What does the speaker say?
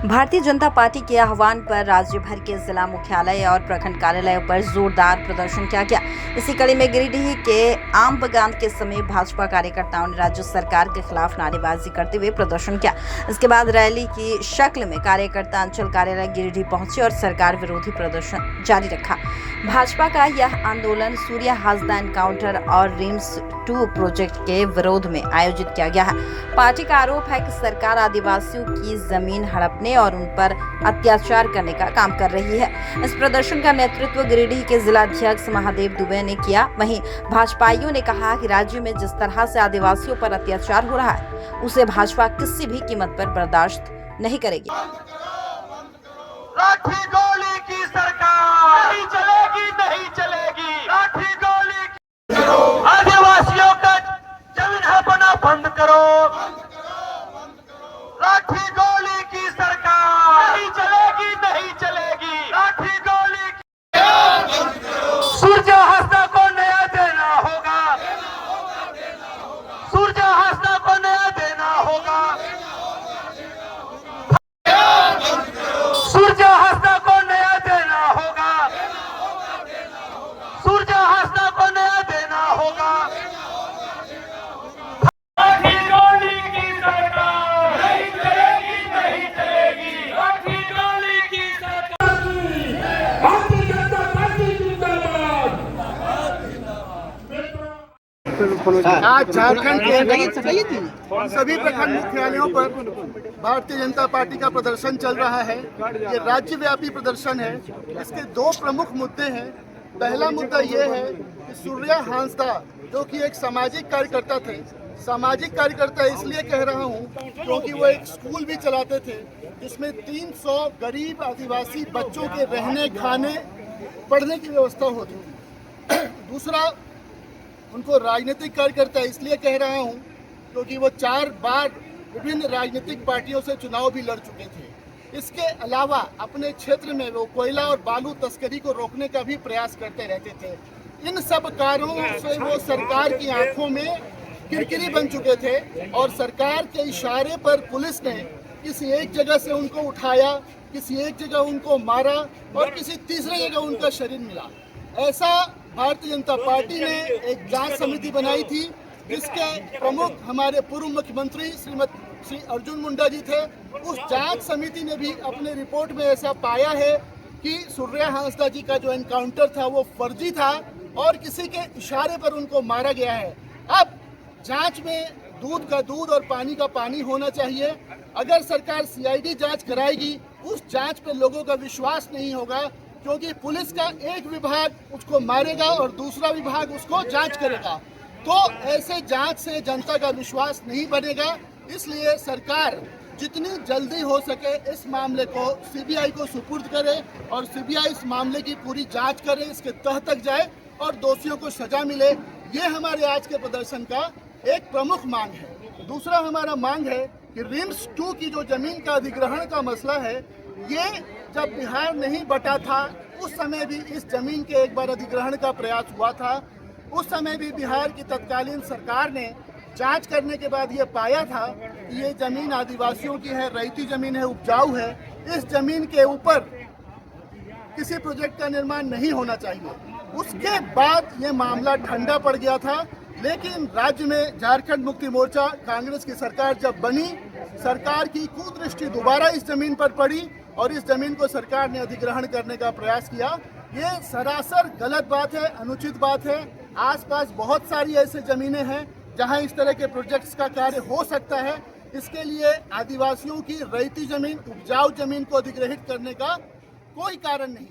Bharatiya Janata party के आह्वान पर राज्य भर के जिला मुख्यालय और प्रखंड कार्यालयों पर जोरदार प्रदर्शन किया गया। इसी कड़ी में गिरिडीह के आम बगान के समीप भाजपा कार्यकर्ताओं ने राज्य सरकार के खिलाफ नारेबाजी करते हुए प्रदर्शन किया। इसके बाद रैली की शक्ल में कार्यकर्ता अंचल कार्यालय गिरिडीह पहुंचे और सरकार विरोधी प्रदर्शन जारी रखा। भाजपा का यह आंदोलन सूर्य हासदा एनकाउंटर और रिम्स 2 प्रोजेक्ट के विरोध में आयोजित किया गया है। पार्टी का आरोप है कि सरकार आदिवासियों की जमीन हड़पने और उन पर अत्याचार करने का काम कर रही है। इस प्रदर्शन का नेतृत्व गिरिडीह के जिलाध्यक्ष महादेव दुबे ने किया। वहीं भाजपाइयों ने कहा कि राज्य में जिस तरह से आदिवासियों पर अत्याचार हो रहा है, उसे भाजपा किसी भी कीमत पर बर्दाश्त नहीं करेगी। लाठी गोली की सरकार नहीं चलेगी, नहीं चलेगी। लाठी गोली करो, आदिवासियों का जमीन हड़पना बंद करो। लाठी गोली की सरकार नहीं चलेगी, नहीं चलेगी। लाठी गोली सूर्य हासदा को नया देना होगा, सूर्य हासदा को नया देना होगा। सूर्य हासदा को नया देना होगा, सूर्य हासदा को नया देना होगा। लाठी गोली की सरकार नहीं चलेगी, नहीं चलेगी। लाठी गोली की सरकार। भारतीय जनता पार्टी जिंदाबाद। आज झारखंड के सभी प्रखंड मुख्यालयों पर भारतीय जनता पार्टी का प्रदर्शन चल रहा है। ये राज्यव्यापी प्रदर्शन है। इसके दो प्रमुख मुद्दे हैं। पहला मुद्दा ये है कि सूर्य हासदा जो कि एक सामाजिक कार्यकर्ता थे, सामाजिक कार्यकर्ता इसलिए कह रहा हूँ क्योंकि वो एक स्कूल भी चलाते थे जिसमें 300 गरीब आदिवासी बच्चों के रहने, खाने, पढ़ने की व्यवस्था होती थी। दूसरा, उनको राजनीतिक कार्यकर्ता इसलिए कह रहा हूँ क्योंकि वो 4 बार विभिन्न राजनीतिक पार्टियों से चुनाव भी लड़ चुके थे। इसके अलावा अपने क्षेत्र में वो कोयला और बालू तस्करी को रोकने का भी प्रयास करते रहते थे। इन सब कारणों से वो सरकार की आंखों में किरकिरी बन चुके थे और सरकार के इशारे पर पुलिस ने किसी एक जगह से उनको उठाया, किसी एक जगह उनको मारा और किसी तीसरे जगह उनका शरीर मिला। ऐसा भारतीय जनता पार्टी ने एक जांच समिति बनाई थी जिसके प्रमुख हमारे पूर्व मुख्यमंत्री श्री अर्जुन मुंडा जी थे। उस जांच समिति ने भी अपने रिपोर्ट में ऐसा पाया है कि सूर्य हासदा जी का जो एनकाउंटर था वो फर्जी था और किसी के इशारे पर उनको मारा गया है। अब जांच में दूध का दूध और पानी का पानी होना चाहिए। अगर सरकार सीआईडी जांच कराएगी, उस जांच पे लोगों का विश्वास नहीं होगा क्योंकि पुलिस का एक विभाग उसको मारेगा और दूसरा विभाग उसको जांच करेगा। तो ऐसे जांच से जनता का विश्वास नहीं बनेगा। इसलिए सरकार जितनी जल्दी हो सके इस मामले को सीबीआई को सुपुर्द करे और सीबीआई इस मामले की पूरी जांच करे, इसके तह तक जाए और दोषियों को सजा मिले। ये हमारे आज के प्रदर्शन का एक प्रमुख मांग है। दूसरा हमारा मांग है कि रिम्स 2 की जो जमीन का अधिग्रहण का मसला है, ये जब बिहार नहीं बटा था उस समय भी इस जमीन के एक बार अधिग्रहण का प्रयास हुआ था। उस समय भी बिहार की तत्कालीन सरकार ने जांच करने के बाद ये पाया था कि ये जमीन आदिवासियों की है, रैयती जमीन है, उपजाऊ है। इस जमीन के ऊपर किसी प्रोजेक्ट का निर्माण नहीं होना चाहिए। उसके बाद ये मामला ठंडा पड़ गया था, लेकिन राज्य में झारखंड मुक्ति मोर्चा कांग्रेस की सरकार जब बनी, सरकार की कुदृष्टि दोबारा इस जमीन पर पड़ी और इस जमीन को सरकार ने अधिग्रहण करने का प्रयास किया। ये सरासर गलत बात है, अनुचित बात है। आसपास बहुत सारी ऐसे जमीनें हैं जहां इस तरह के प्रोजेक्ट्स का कार्य हो सकता है। इसके लिए आदिवासियों की रैयती जमीन, उपजाऊ जमीन को अधिग्रहित करने का कोई कारण नहीं।